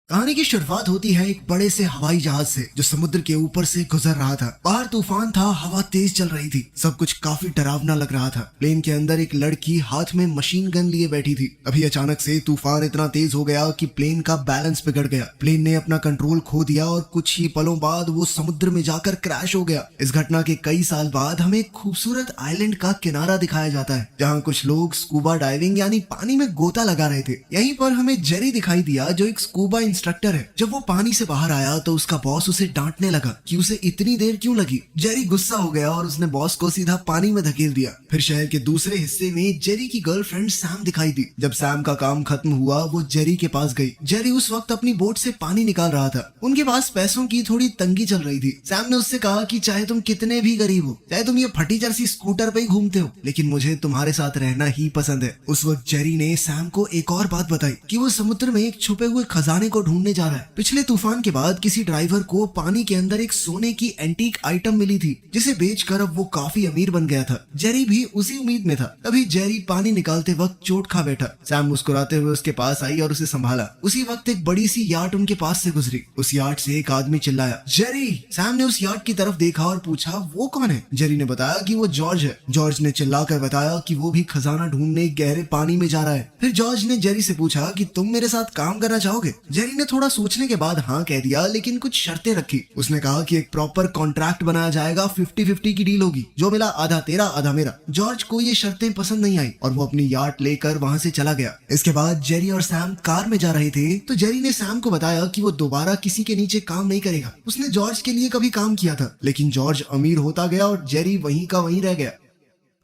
कहानी की शुरुआत होती है एक बड़े से हवाई जहाज से जो समुद्र के ऊपर से गुजर रहा था। बाहर तूफान था, हवा तेज चल रही थी, सब कुछ काफी डरावना लग रहा था। प्लेन के अंदर एक लड़की हाथ में मशीन गन लिए बैठी थी। अभी अचानक से तूफान इतना तेज हो गया कि प्लेन का बैलेंस बिगड़ गया। प्लेन ने अपना कंट्रोल खो दिया और कुछ ही पलों बाद वो समुद्र में जाकर क्रैश हो गया। इस घटना के कई साल बाद हमें एक खूबसूरत आइलैंड का किनारा दिखाया जाता है जहाँ कुछ लोग स्कूबा डाइविंग यानी पानी में गोता लगा रहे थे। यहीं पर हमें जेरी दिखाई दिया जो एक स्कूबा इंस्ट्रक्टर है। जब वो पानी से बाहर आया तो उसका बॉस उसे डांटने लगा कि उसे इतनी देर क्यों लगी। जेरी गुस्सा हो गया और उसने बॉस को सीधा पानी में धकेल दिया। फिर शहर के दूसरे हिस्से में जेरी की गर्लफ्रेंड सैम दिखाई दी। जब सैम का काम खत्म हुआ वो जेरी के पास गई। जेरी उस वक्त अपनी बोट से पानी निकाल रहा था। उनके पास पैसों की थोड़ी तंगी चल रही थी। सैम ने उससे कहा कि चाहे तुम कितने भी गरीब हो, चाहे तुम ये फटी जर्सी स्कूटर पे ही घूमते हो, लेकिन मुझे तुम्हारे साथ रहना ही पसंद है। उस वक्त जेरी ने सैम को एक और बात बताई कि वो समुद्र में एक छुपे हुए खजाने को ढूंढने जा रहा है। पिछले तूफान के बाद किसी ड्राइवर को पानी के अंदर एक सोने की एंटीक आइटम मिली थी जिसे बेचकर अब वो काफी अमीर बन गया था। जेरी भी उसी उम्मीद में था। तभी जेरी पानी निकालते वक्त चोट खा बैठा। सैम मुस्कुराते हुए उसके पास आई और उसे संभाला। उसी वक्त एक बड़ी सी याट उनके पास से गुजरी। उस याट से एक आदमी चिल्लाया, जेरी। सैम ने उस याट की तरफ देखा और पूछा, वो कौन है? जेरी ने बताया कि वो जॉर्ज है। जॉर्ज ने चिल्लाकर बताया कि वो भी खजाना ढूंढने गहरे पानी में जा रहा है। फिर जॉर्ज ने जेरी से पूछा कि तुम मेरे साथ काम करना चाहोगे? जेरी ने थोड़ा सोचने के बाद हाँ कह दिया, लेकिन कुछ शर्तें रखी। उसने कहा कि एक प्रॉपर कॉन्ट्रैक्ट बनाया जाएगा, 50-50 की डील होगी, जो मिला आधा तेरा आधा मेरा। जॉर्ज को ये शर्तें पसंद नहीं आई और वो अपनी याट लेकर वहाँ से चला गया। इसके बाद जेरी और सैम कार में जा रहे थे तो जेरी ने सैम को बताया कि वो दोबारा किसी के नीचे काम नहीं करेगा। उसने जॉर्ज के लिए कभी काम किया था, लेकिन जॉर्ज अमीर होता गया और जेरी वहीं का वहीं रह गया।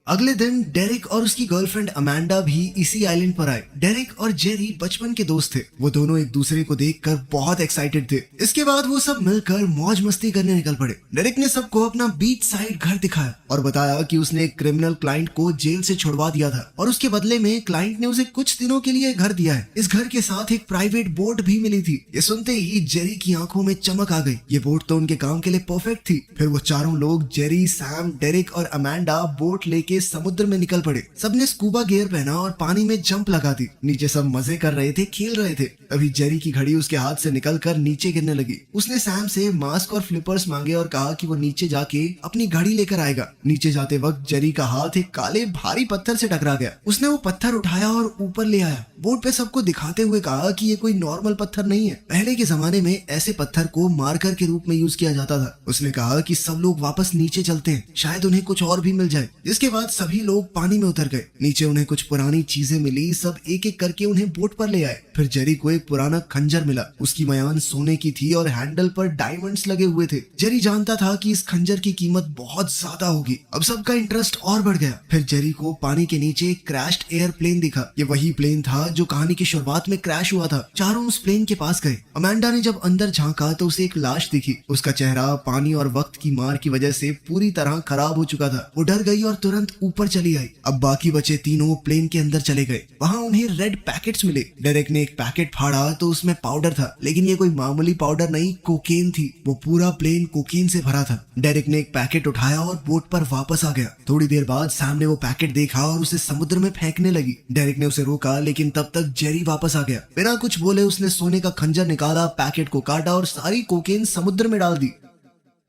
अगले दिन डेरिक और उसकी गर्लफ्रेंड अमांडा भी इसी आइलैंड पर आए। डेरिक और जेरी बचपन के दोस्त थे। वो दोनों एक दूसरे को देखकर बहुत एक्साइटेड थे। इसके बाद वो सब मिलकर मौज मस्ती करने निकल पड़े। डेरिक ने सबको अपना बीच साइड घर दिखाया और बताया कि उसने एक क्रिमिनल क्लाइंट को जेल से छुड़वा दिया था और उसके बदले में क्लाइंट ने उसे कुछ दिनों के लिए घर दिया है। इस घर के साथ एक प्राइवेट बोट भी मिली थी। ये सुनते ही जेरी की आंखों में चमक आ गई। ये बोट तो उनके काम के लिए परफेक्ट थी। फिर वो चारों लोग जेरी, सैम, डेरिक और अमांडा बोट लेके समुद्र में निकल पड़े। सबने स्कूबा गियर पहना और पानी में जंप लगा दी। नीचे सब मजे कर रहे थे, खेल रहे थे। अभी जेरी की घड़ी उसके हाथ से निकलकर नीचे गिरने लगी। उसने सैम से मास्क और फ्लिपर्स मांगे और कहा कि वो नीचे जाके अपनी घड़ी लेकर आएगा। नीचे जाते वक्त जेरी का हाथ एक काले भारी पत्थर से टकरा गया। उसने वो पत्थर उठाया और ऊपर ले आया। बोर्ड पे सबको दिखाते हुए कहा कि ये कोई नॉर्मल पत्थर नहीं है। पहले के जमाने में ऐसे पत्थर को मार्कर के रूप में यूज किया जाता था। उसने कहा कि सब लोग वापस नीचे चलते हैं, शायद उन्हें कुछ और भी मिल जाए। जिसके बाद सभी लोग पानी में उतर गए। नीचे उन्हें कुछ पुरानी चीजें मिली। सब एक एक करके उन्हें बोट पर ले आए। फिर जेरी को एक पुराना खंजर मिला। उसकी मयान सोने की थी और हैंडल पर डायमंड्स लगे हुए थे। जेरी जानता था कि इस खंजर की कीमत बहुत ज्यादा होगी। अब सबका इंटरेस्ट और बढ़ गया। फिर जेरी को पानी के नीचे एक क्रैश्ड एयरप्लेन दिखा। ये वही प्लेन था जो कहानी की शुरुआत में क्रैश हुआ था। चारों उस प्लेन के पास गए। अमांडा ने जब अंदर झांका तो उसे एक लाश दिखी। उसका चेहरा पानी और वक्त की मार की वजह से पूरी तरह खराब हो चुका था। वो डर गई और तुरंत ऊपर चली आई। अब बाकी बचे तीनों प्लेन के अंदर चले गए। वहाँ उन्हें रेड पैकेट्स मिले। डेरेक ने एक पैकेट फाड़ा तो उसमें पाउडर था, लेकिन ये कोई मामूली पाउडर नहीं, कोकेन थी। वो पूरा प्लेन कोकेन से भरा था। डेरेक ने एक पैकेट उठाया और बोट पर वापस आ गया। थोड़ी देर बाद सैम ने वो पैकेट देखा और उसे समुद्र में फेंकने लगी। डेरेक ने उसे रोका, लेकिन तब तक जेरी वापस आ गया। बिना कुछ बोले उसने सोने का खंजर निकाला, पैकेट को काटा और सारी कोकेन समुद्र में डाल दी।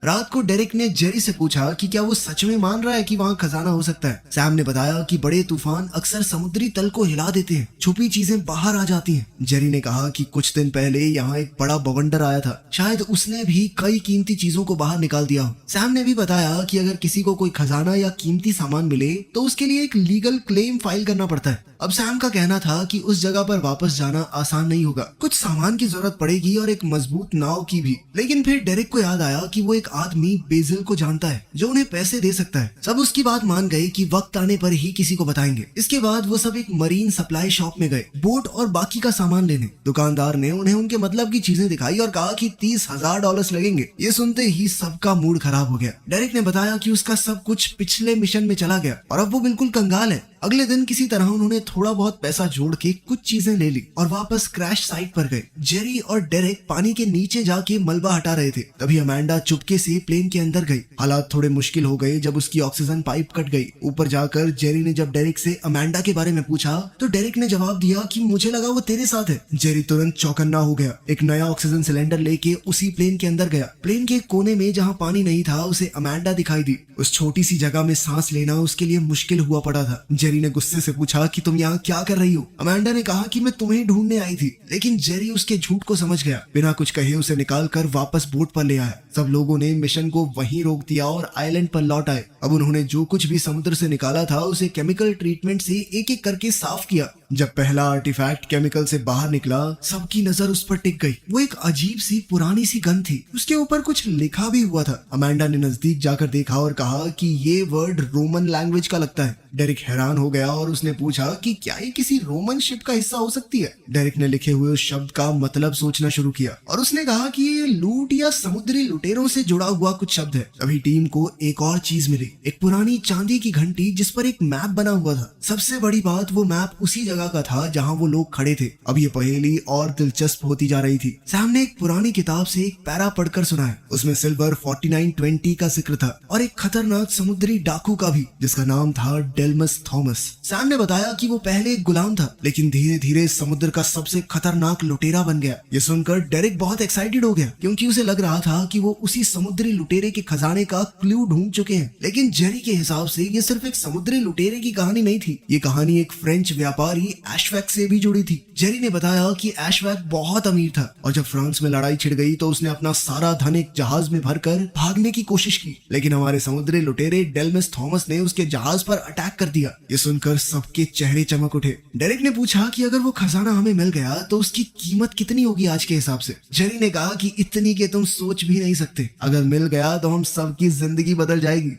रात को डेरिक ने जेरी से पूछा कि क्या वो सच में मान रहा है कि वहाँ खजाना हो सकता है। सैम ने बताया कि बड़े तूफान अक्सर समुद्री तल को हिला देते हैं, छुपी चीजें बाहर आ जाती हैं। जेरी ने कहा कि कुछ दिन पहले यहाँ एक बड़ा बवंडर आया था, शायद उसने भी कई कीमती चीजों को बाहर निकाल दिया हो। सैम ने भी बताया कि अगर किसी को कोई खजाना या कीमती सामान मिले तो उसके लिए एक लीगल क्लेम फाइल करना पड़ता है। अब सैम का कहना था कि उस जगह पर वापस जाना आसान नहीं होगा। कुछ सामान की जरूरत पड़ेगी और एक मजबूत नाव की भी। लेकिन फिर डेरिक को याद आया कि वो एक आदमी बेजिल को जानता है जो उन्हें पैसे दे सकता है। सब उसकी बात मान गए कि वक्त आने पर ही किसी को बताएंगे। इसके बाद वो सब एक मरीन सप्लाई शॉप में गए, बोट और बाकी का सामान लेने। दुकानदार ने उन्हें उनके मतलब की चीजें दिखाई और कहा कि $30,000 लगेंगे। ये सुनते ही सबका मूड खराब हो गया। डेरिक ने बताया कि उसका सब कुछ पिछले मिशन में चला गया और अब वो बिल्कुल कंगाल है। अगले दिन किसी तरह उन्होंने थोड़ा बहुत पैसा जोड़ के कुछ चीजें ले ली और वापस क्रैश साइट पर गए। जेरी और डेरेक पानी के नीचे जाके मलबा हटा रहे थे, तभी अमांडा चुपके से प्लेन के अंदर गई। हालात थोड़े मुश्किल हो गए जब उसकी ऑक्सीजन पाइप कट गई। ऊपर जाकर जेरी ने जब डेरेक से अमांडा के बारे में पूछा तो डेरेक ने जवाब दिया कि मुझे लगा वो तेरे साथ है। जेरी तुरंत चौकन्ना हो गया, एक नया ऑक्सीजन सिलेंडर लेके उसी प्लेन के अंदर गया। प्लेन के कोने में जहाँ पानी नहीं था उसे अमांडा दिखाई दी। उस छोटी सी जगह में सांस लेना उसके लिए मुश्किल हुआ पड़ा था। जेरी ने गुस्से से पूछा कि तुम यहाँ क्या कर रही हो? अमांडा ने कहा कि मैं तुम्हें ढूंढने आई थी, लेकिन जेरी उसके झूठ को समझ गया। बिना कुछ कहे उसे निकाल कर वापस बोट पर ले आया। सब लोगों ने मिशन को वहीं रोक दिया और आइलैंड पर लौट आए। अब उन्होंने जो कुछ भी समुद्र से निकाला था उसे केमिकल ट्रीटमेंट से एक एक करके साफ किया। जब पहला आर्टिफैक्ट केमिकल से बाहर निकला, सबकी नजर उस पर टिक गई। वो एक अजीब सी पुरानी सी गन थी, उसके ऊपर कुछ लिखा भी हुआ था। अमांडा ने नजदीक जाकर देखा और कहा कि ये वर्ड रोमन लैंग्वेज का लगता है। डेरिक हैरान हो गया और उसने पूछा कि क्या ये किसी रोमन शिप का हिस्सा हो सकती है? डेरिक ने लिखे हुए उस शब्द का मतलब सोचना शुरू किया और उसने कहा कि ये लूट या समुद्री लुटेरों से जुड़ा हुआ कुछ शब्द है। अभी टीम को एक और चीज मिली, एक पुरानी चांदी की घंटी जिस पर एक मैप बना हुआ था। सबसे बड़ी बात, वो मैप उसी जगह का था जहाँ वो लोग खड़े थे। अब ये पहेली और दिलचस्प होती जा रही थी। सैम ने एक पुरानी किताब से एक पैरा पढ़कर सुनाया। उसमें सिल्वर 4920 का जिक्र था और एक खतरनाक समुद्री डाकू का भी, जिसका नाम था डेल्मस थॉमस। सैम ने बताया कि वो पहले एक गुलाम था, लेकिन धीरे धीरे समुद्र का सबसे खतरनाक लुटेरा बन गया। ये सुनकर डेरिक बहुत एक्साइटेड हो गया, क्योंकि उसे लग रहा था कि वो उसी समुद्री लुटेरे के खजाने का क्लू ढूंढ चुके हैं। लेकिन जेरी के हिसाब से ये सिर्फ एक समुद्री लुटेरे की कहानी नहीं थी, ये कहानी एक फ्रेंच व्यापारी एशवैक से भी जुड़ी थी। जेरी ने बताया कि एशवैक बहुत अमीर था और जब फ्रांस में लड़ाई छिड़ गई तो उसने अपना सारा धन एक जहाज में भरकर भागने की कोशिश की, लेकिन हमारे समुद्री लुटेरे डेल्मस थॉमस ने उसके जहाज पर अटैक कर दिया। ये सुनकर सबके चेहरे चमक उठे। डेरिक ने पूछा कि अगर वो खजाना हमें मिल गया तो उसकी कीमत कितनी होगी आज के हिसाब से? जेरी ने कहा कि इतनी के तुम सोच भी नहीं सकते। अगर मिल गया तो हम सबकी जिंदगी बदल जाएगी।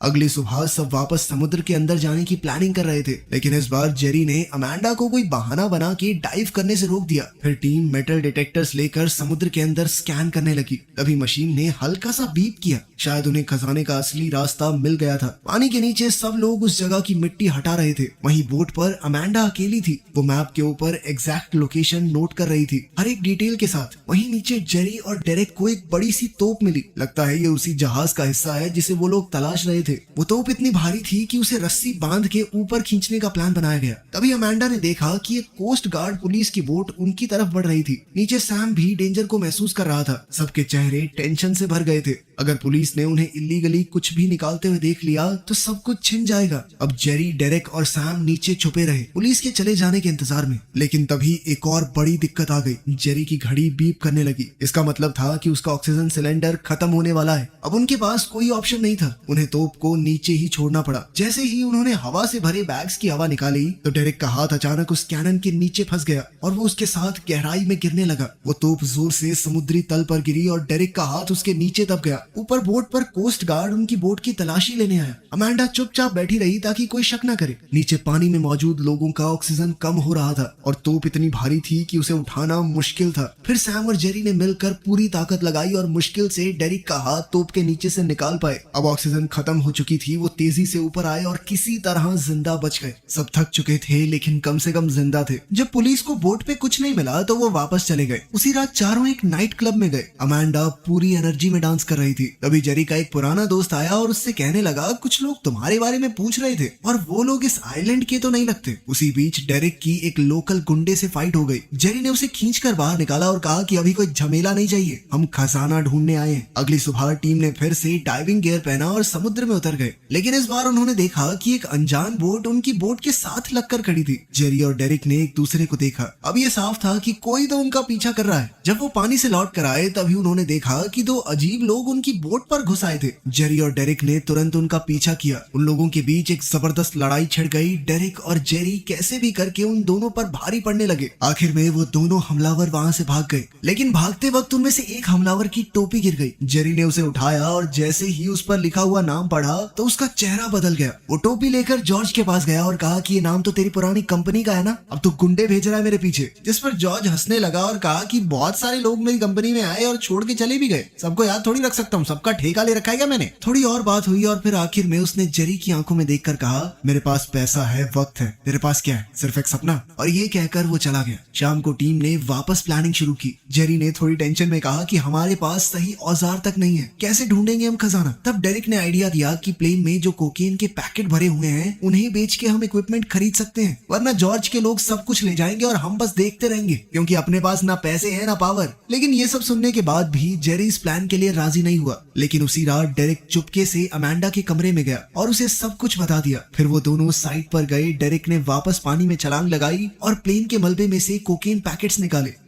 अगली सुबह सब वापस समुद्र के अंदर जाने की प्लानिंग कर रहे थे, लेकिन इस बार जेरी ने अमांडा को कोई बहाना बना के डाइव करने से रोक दिया। फिर टीम मेटल डिटेक्टर्स लेकर समुद्र के अंदर स्कैन करने लगी। तभी मशीन ने हल्का सा बीप किया, शायद उन्हें खजाने का असली रास्ता मिल गया था। पानी के नीचे सब लोग उस जगह की मिट्टी हटा रहे थे। वहीं बोट पर अमांडा अकेली थी। वो मैप के ऊपर एग्जैक्ट लोकेशन नोट कर रही थी, हर एक डिटेल के साथ। वहीं नीचे जेरी और डेरेक को एक बड़ी सी तोप मिली। लगता है ये उसी जहाज का हिस्सा है जिसे वो लोग तलाश रहे थे। वो तोप इतनी भारी थी कि उसे रस्सी बांध के ऊपर खींचने का प्लान बनाया गया। तभी अमांडा ने देखा कि एक कोस्ट गार्ड पुलिस की बोट उनकी तरफ बढ़ रही थी। नीचे सैम भी डेंजर को महसूस कर रहा था। सबके चेहरे टेंशन से भर गए थे। अगर पुलिस ने उन्हें इलीगली कुछ भी निकालते हुए देख लिया तो सब कुछ छिन जाएगा। अब जेरी, डेरेक और सैम नीचे छुपे रहे, पुलिस के चले जाने के इंतजार में। लेकिन तभी एक और बड़ी दिक्कत आ गई। जेरी की घड़ी बीप करने लगी। इसका मतलब था कि उसका ऑक्सीजन सिलेंडर खत्म होने वाला है। अब उनके पास कोई ऑप्शन नहीं था, उन्हें तोप को नीचे ही छोड़ना पड़ा। जैसे ही उन्होंने हवा से भरे बैग्स की हवा निकाली तो डेरेक का हाथ अचानक उस कैनन के नीचे फंस गया और वो उसके साथ गहराई में गिरने लगा। वो तोप जोर से समुद्री तल पर गिरी और डेरेक का हाथ उसके नीचे दब गया। ऊपर बोट पर कोस्ट गार्ड उनकी बोट की तलाशी लेने आया। अमांडा चुपचाप बैठी रही ताकि कोई शक न करे। नीचे पानी में मौजूद लोगों का ऑक्सीजन कम हो रहा था और तोप इतनी भारी थी कि उसे उठाना मुश्किल था। फिर सैम और जेरी ने मिलकर पूरी ताकत लगाई और मुश्किल से डेरिक का हाथ तोप के नीचे से निकाल पाए। अब ऑक्सीजन खत्म हो चुकी थी। वो तेजी से ऊपर आए और किसी तरह जिंदा बच गए। सब थक चुके थे, लेकिन कम से कम जिंदा थे। जब पुलिस को बोट पे कुछ नहीं मिला तो वो वापस चले गए। उसी रात चारों एक नाइट क्लब में गए। अमांडा पूरी एनर्जी में डांस कर रही थी। तभी जेरी का एक पुराना दोस्त आया और उससे कहने लगा, कुछ लोग तुम्हारे बारे में पूछ रहे थे और वो लोग इस आइलैंड के तो नहीं लगते। उसी बीच डेरिक की एक लोकल गुंडे से फाइट हो गई। जेरी ने उसे खींचकर बाहर निकाला और कहा कि अभी कोई झमेला नहीं चाहिए, हम खजाना ढूंढने आए हैं। अगली सुबह टीम ने फिर से डाइविंग गियर पहना और समुद्र में उतर गए। लेकिन इस बार उन्होंने देखा कि एक अनजान बोट उनकी बोट के साथ लगकर खड़ी थी। जेरी और डेरिक ने एक दूसरे को देखा। अब ये साफ था कि कोई तो उनका पीछा कर रहा है। जब वो पानी से लौट कर आए तभी उन्होंने देखा कि दो अजीब लोग उनकी बोट पर घुस आए थे। जेरी और डेरिक ने तुरंत उनका पीछा किया। उन लोगों के बीच एक जबरदस्त लड़ाई छिड़ गई। डेरिक और जेरी कैसे भी करके उन दोनों पर भारी पड़ने लगे। आखिर में वो दोनों हमलावर वहां से भाग गए, लेकिन भागते वक्त उनमें से एक हमलावर की टोपी गिर गई। जेरी ने उसे उठाया और जैसे ही उस पर लिखा हुआ नाम पढ़ा पढ़ा तो उसका चेहरा बदल गया। वो टोपी लेकर जॉर्ज के पास गया और कहा कि ये नाम तो तेरी पुरानी कंपनी का है ना, अब तू गुंडे भेज रहा है मेरे पीछे। जिस पर जॉर्ज हंसने लगा और कहा कि बहुत सारे लोग मेरी कंपनी में आए और छोड़ के चले भी गए, सबको याद थोड़ी रख सकता हूँ, सबका ठेका ले रखा है क्या मैंने। थोड़ी और बात हुई और फिर आखिर में उसने जेरी की आंखों में देखकर कहा, मेरे पास पैसा है, वक्त है, तेरे पास क्या है, सिर्फ एक सपना। और ये कहकर वो चला गया। शाम को टीम ने वापस प्लानिंग शुरू की। जेरी ने थोड़ी टेंशन में कहा कि हमारे पास सही औजार तक नहीं है, कैसे ढूंढेंगे हम खजाना। तब डेरिक ने आइडिया दिया कि प्लेन में जो कोकेन के पैकेट भरे हुए हैं उन्हें बेच के हम इक्विपमेंट खरीद सकते हैं, वरना जॉर्ज के लोग सब कुछ ले जाएंगे और हम बस देखते रहेंगे, क्योंकि अपने पास ना पैसे हैं ना पावर। लेकिन ये सब सुनने के बाद भी जेरी इस प्लान के लिए राजी नहीं हुआ। लेकिन उसी रात डेरिक चुपके से अमांडा के कमरे में गया और उसे सब कुछ बता दिया। फिर वो दोनों साइट पर गए। डेरिक ने वापस पानी में छलांग लगाई और प्लेन के मलबे में से कोकेन पैकेट्स निकाले।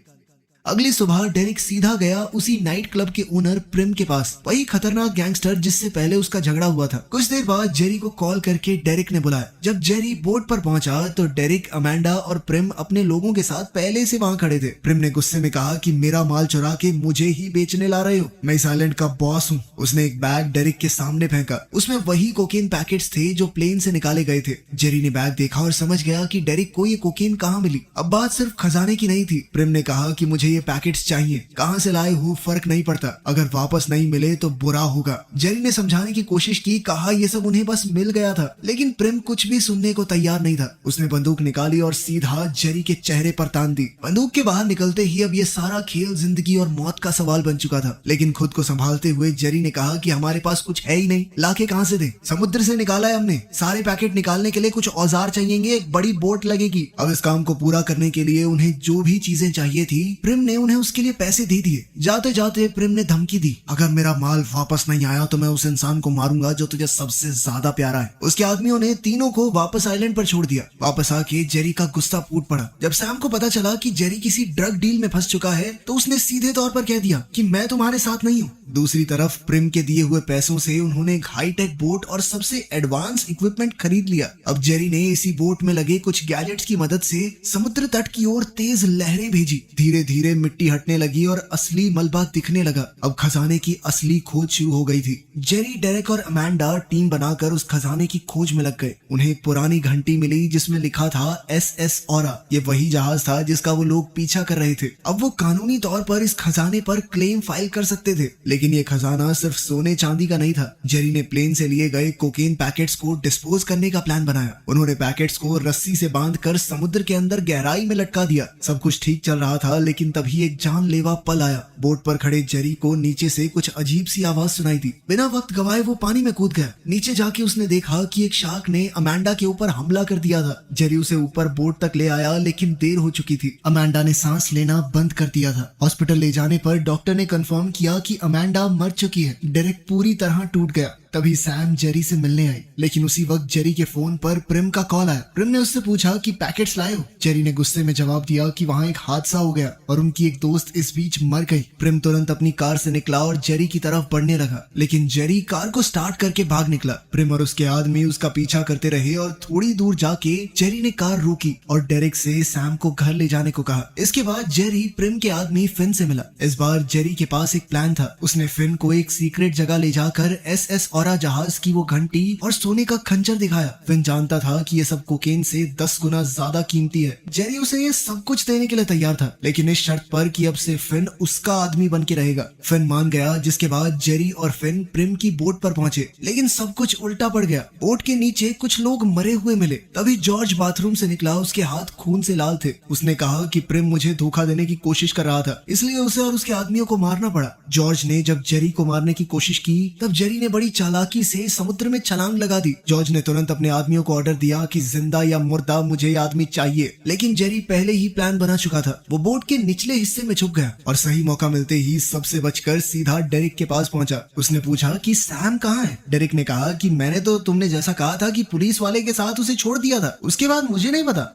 अगली सुबह डेरिक सीधा गया उसी नाइट क्लब के ओनर प्रिम के पास, वही खतरनाक गैंगस्टर जिससे पहले उसका झगड़ा हुआ था। कुछ देर बाद जेरी को कॉल करके डेरिक ने बुलाया। जब जेरी बोट पर पहुंचा तो डेरिक, अमांडा और प्रिम अपने लोगों के साथ पहले से वहां खड़े थे। प्रिम ने गुस्से में कहा कि मेरा माल चुरा के मुझे ही बेचने ला रहे हो, मैं इस आइलैंड का बॉस हूँ। उसने एक बैग डेरिक के सामने फेंका। उसमें वही कोकेन पैकेट्स थे जो प्लेन से निकाले गए थे। जेरी ने बैग देखा और समझ गया कि डेरिक को ये कोकेन कहाँ मिली। अब बात सिर्फ खजाने की नहीं थी। प्रिम ने कहा कि मुझे ये पैकेट्स चाहिए, कहां से लाए हो फर्क नहीं पड़ता, अगर वापस नहीं मिले तो बुरा होगा। जेरी ने समझाने की कोशिश की, कहा ये सब उन्हें बस मिल गया था। लेकिन प्रिम कुछ भी सुनने को तैयार नहीं था। उसने बंदूक निकाली और सीधा जेरी के चेहरे पर तान दी। बंदूक के बाहर निकलते ही अब ये सारा खेल जिंदगी और मौत का सवाल बन चुका था। लेकिन खुद को संभालते हुए जेरी ने कहा कि हमारे पास कुछ है ही नहीं, लाके कहां से दे, समुद्र से निकाला है हमने। सारे पैकेट निकालने के लिए कुछ औजार चाहिए, एक बड़ी बोट लगेगी। अब इस काम को पूरा करने के लिए उन्हें जो भी चीजें चाहिए थी प्रिम ने उन्हें उसके लिए पैसे दे दिए। जाते जाते प्रेम ने धमकी दी, अगर मेरा माल वापस नहीं आया तो मैं उस इंसान को मारूंगा जो तुझे सबसे ज्यादा प्यारा है। उसके आदमियों ने तीनों को वापस आइलैंड पर छोड़ दिया। वापस आके जेरी का गुस्सा फूट पड़ा। जब सैम को पता चला कि जेरी किसी ड्रग डील में फंस चुका है तो उसने सीधे तौर पर कह दिया कि मैं तुम्हारे साथ नहीं हूँ। दूसरी तरफ प्रेम के दिए हुए पैसों से उन्होंने एक हाईटेक बोट और सबसे एडवांस इक्विपमेंट खरीद लिया। अब जेरी ने इसी बोट में लगे कुछ गैजेट्स की मदद से समुद्र तट की ओर तेज लहरें भेजी। धीरे धीरे मिट्टी हटने लगी और असली मलबा दिखने लगा। अब खजाने की असली खोज शुरू हो गई थी। जेरी, डेरिक और अमांडा टीम बनाकर उस खजाने की खोज में लग गए। उन्हें एक पुरानी घंटी मिली जिसमें लिखा था SS ऑरा। ये वही जहाज था जिसका वो लोग पीछा कर रहे थे। अब वो कानूनी तौर पर इस खजाने पर क्लेम फाइल कर सकते थे। लेकिन ये खजाना सिर्फ सोने चांदी का नहीं था। जेरी ने प्लेन से लिए गए कोकेन पैकेट्स को डिस्पोज करने का प्लान बनाया। उन्होंने पैकेट्स को रस्सी से बांधकर समुद्र के अंदर गहराई में लटका दिया। सब कुछ ठीक चल रहा था, लेकिन तभी एक जानलेवा पल आया। बोट पर खड़े जेरी को नीचे से कुछ अजीब सी आवाज सुनाई दी। बिना वक्त गवाए वो पानी में कूद गया। नीचे जाके उसने देखा कि एक शार्क ने अमांडा के ऊपर हमला कर दिया था। जेरी उसे ऊपर बोट तक ले आया, लेकिन देर हो चुकी थी। अमांडा ने सांस लेना बंद कर दिया था। हॉस्पिटल ले जाने पर डॉक्टर ने कंफर्म किया कि अमांडा मर चुकी है। डेरिक पूरी तरह टूट गया। तभी सैम जेरी से मिलने आई, लेकिन उसी वक्त जेरी के फोन पर प्रिम का कॉल आया। प्रिम ने उससे पूछा कि पैकेट्स लाए हो। जेरी ने गुस्से में जवाब दिया कि वहाँ एक हादसा हो गया और उनकी एक दोस्त इस बीच मर गई। प्रिम तुरंत अपनी कार से निकला और जेरी की तरफ बढ़ने लगा, लेकिन जेरी कार को स्टार्ट करके भाग निकला। प्रिम और उसके आदमी उसका पीछा करते रहे और थोड़ी दूर जाके जेरी ने कार रोकी और डेरिक से सैम को घर ले जाने को कहा। इसके बाद जेरी प्रिम के आदमी फिन से मिला। इस बार जेरी के पास एक प्लान था। उसने फिन को एक सीक्रेट जगह ले जाकर SS ऑरा जहाज की वो घंटी और सोने का खंजर दिखाया। फिन जानता था कि ये सब कोकेन से 10 गुना ज्यादा कीमती है। जेरी उसे ये सब कुछ देने के लिए तैयार था, लेकिन इस शर्त पर कि अब से फिन उसका आदमी बन के रहेगा। फिन मान गया, जिसके बाद जेरी और फिन प्रिम की बोट पर पहुंचे। लेकिन सब कुछ उल्टा पड़ गया। बोट के नीचे कुछ लोग मरे हुए मिले। तभी जॉर्ज बाथरूम से निकला। उसके हाथ खून से लाल थे। उसने कहा कि प्रिम मुझे धोखा देने की कोशिश कर रहा था, इसलिए उसे और उसके आदमियों को मारना पड़ा। जॉर्ज ने जब जेरी को मारने की कोशिश की तब जेरी ने बड़ी चालाकी से समुद्र में छलांग लगा दी। जॉर्ज ने तुरंत अपने आदमियों को ऑर्डर दिया कि जिंदा या मुर्दा मुझे ये आदमी चाहिए। लेकिन जेरी पहले ही प्लान बना चुका था। वो बोट के निचले हिस्से में छुप गया और सही मौका मिलते ही सबसे बचकर सीधा डेरिक के पास पहुंचा। उसने पूछा कि सैम कहाँ है। डेरिक ने कहा कि मैंने तो तुमने जैसा कहा था कि पुलिस वाले के साथ उसे छोड़ दिया था, उसके बाद मुझे नहीं पता।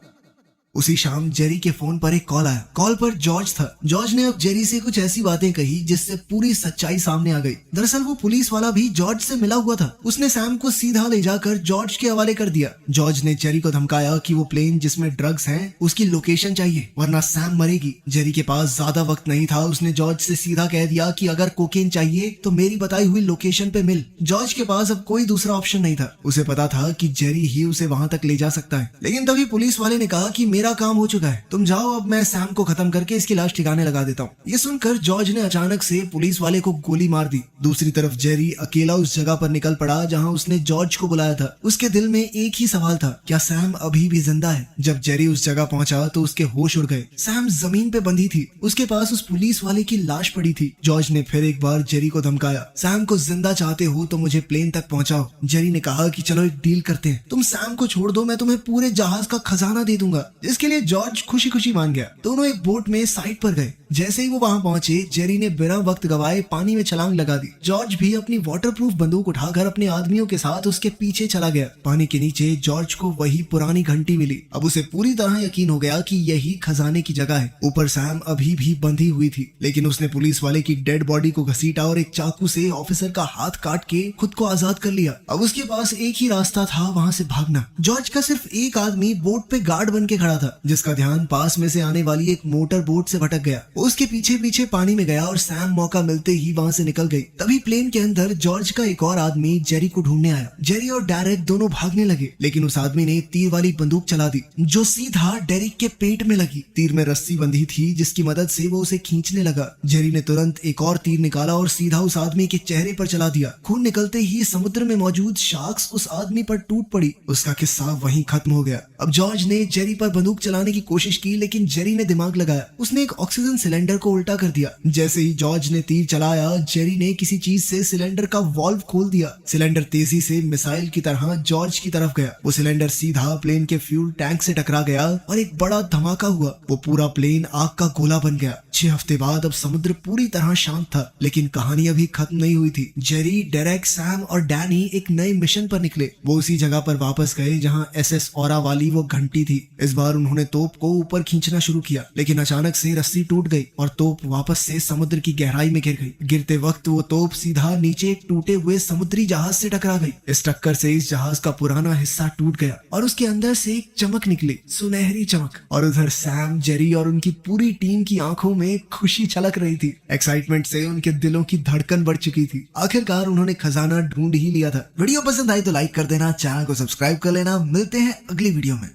उसी शाम जेरी के फोन पर एक कॉल आया। कॉल पर जॉर्ज था। जॉर्ज ने अब जेरी से कुछ ऐसी बातें कही जिससे पूरी सच्चाई सामने आ गई। दरअसल वो पुलिस वाला भी जॉर्ज से मिला हुआ था। उसने सैम को सीधा ले जाकर जॉर्ज के हवाले कर दिया। जॉर्ज ने जेरी को धमकाया कि वो प्लेन जिसमें ड्रग्स हैं उसकी लोकेशन चाहिए वरना सैम मरेगी। जेरी के पास ज्यादा वक्त नहीं था। उसने जॉर्ज से सीधा कह दिया कि अगर कोकेन चाहिए तो मेरी बताई हुई लोकेशन पे मिल। जॉर्ज के पास अब कोई दूसरा ऑप्शन नहीं था। उसे पता था कि जेरी ही उसे वहां तक ले जा सकता है। लेकिन तभी पुलिस वाले ने कहा कि मेरा काम हो चुका है, तुम जाओ, अब मैं सैम को खत्म करके इसकी लाश ठिकाने लगा देता हूँ। ये सुनकर जॉर्ज ने अचानक से पुलिस वाले को गोली मार दी। दूसरी तरफ जेरी अकेला उस जगह पर निकल पड़ा जहाँ उसने जॉर्ज को बुलाया था। उसके दिल में एक ही सवाल था, क्या सैम अभी भी जिंदा है? जब जेरी उस जगह पहुंचा तो उसके होश उड़ गए। सैम जमीन पे बंधी थी। उसके पास उस पुलिस वाले की लाश पड़ी थी। जॉर्ज ने फिर एक बार जेरी को धमकाया, सैम को जिंदा चाहते हो तो मुझे प्लेन तक पहुंचाओ। जेरी ने कहा कि चलो एक डील करते हैं, तुम सैम को छोड़ दो, मैं तुम्हें पूरे जहाज का खजाना दे दूंगा। जिसके लिए जॉर्ज खुशी खुशी मान गया। दोनों एक बोट में साइड पर गए। जैसे ही वो वहां पहुंचे जेरी ने बिना वक्त गवाए पानी में छलांग लगा दी। जॉर्ज भी अपनी वाटरप्रूफ बंदूक उठाकर अपने आदमियों के साथ उसके पीछे चला गया। पानी के नीचे जॉर्ज को वही पुरानी घंटी मिली। अब उसे पूरी तरह यकीन हो गया कि यही खजाने की जगह है। ऊपर सैम अभी भी बंधी हुई थी, लेकिन उसने पुलिस वाले की डेड बॉडी को घसीटा और एक चाकू से ऑफिसर का हाथ काट के खुद को आजाद कर लिया। अब उसके पास एक ही रास्ता था, वहां से भागना। जॉर्ज का सिर्फ एक आदमी बोट पे गार्ड बन के खड़ा था, जिसका ध्यान पास में से आने वाली एक मोटर बोट से भटक गया। वो उसके पीछे पीछे पानी में गया और सैम मौका मिलते ही वहां से निकल गई। तभी प्लेन के अंदर जॉर्ज का एक और आदमी जेरी को ढूंढने आया। जेरी और डेरेक दोनों भागने लगे, लेकिन उस आदमी ने तीर वाली बंदूक चला दी जो सीधा डेरेक के पेट में लगी। तीर में रस्सी बंधी थी जिसकी मदद से वो उसे खींचने लगा। जेरी ने तुरंत एक और तीर निकाला और सीधा उस आदमी के चेहरे पर चला दिया। खून निकलते ही समुद्र में मौजूद शार्क्स उस आदमी पर टूट पड़ी। उसका किस्सा वहीं खत्म हो गया। अब जॉर्ज ने जेरी पर बंदूक चलाने की कोशिश की, लेकिन जेरी ने दिमाग लगाया। उसने एक ऑक्सीजन सिलेंडर को उल्टा कर दिया। जैसे ही जॉर्ज ने तीर चलाया, जेरी ने किसी चीज से सिलेंडर का वाल्व खोल दिया। सिलेंडर तेजी से मिसाइल की तरह जॉर्ज की तरफ गया। वो सिलेंडर सीधा प्लेन के फ्यूल टैंक से टकरा गया और एक बड़ा धमाका हुआ। वो पूरा प्लेन आग का गोला बन गया। 6 हफ्ते बाद अब समुद्र पूरी तरह शांत था, लेकिन कहानी अभी खत्म नहीं हुई थी। जेरी, डेरेक, सैम और डैनी एक नए मिशन पर निकले। वो उसी जगह पर वापस गए जहां एसएस ऑरा वाली वो घंटी थी। इस बार उन्होंने तोप को ऊपर खींचना शुरू किया, लेकिन अचानक से रस्सी टूट गई और तोप वापस से समुद्र की गहराई में गिर गई। गिरते वक्त वो तोप सीधा नीचे एक टूटे हुए समुद्री जहाज से टकरा गई। इस टक्कर से इस जहाज का पुराना हिस्सा टूट गया और उसके अंदर से एक चमक निकली, सुनहरी चमक। और उधर सैम, जेरी और उनकी पूरी टीम की आंखों में खुशी छलक रही थी। एक्साइटमेंट से उनके दिलों की धड़कन बढ़ चुकी थी। आखिरकार उन्होंने खजाना ढूंढ ही लिया था। वीडियो पसंद आई तो लाइक कर देना, चैनल को सब्सक्राइब कर लेना। मिलते हैं अगली वीडियो में।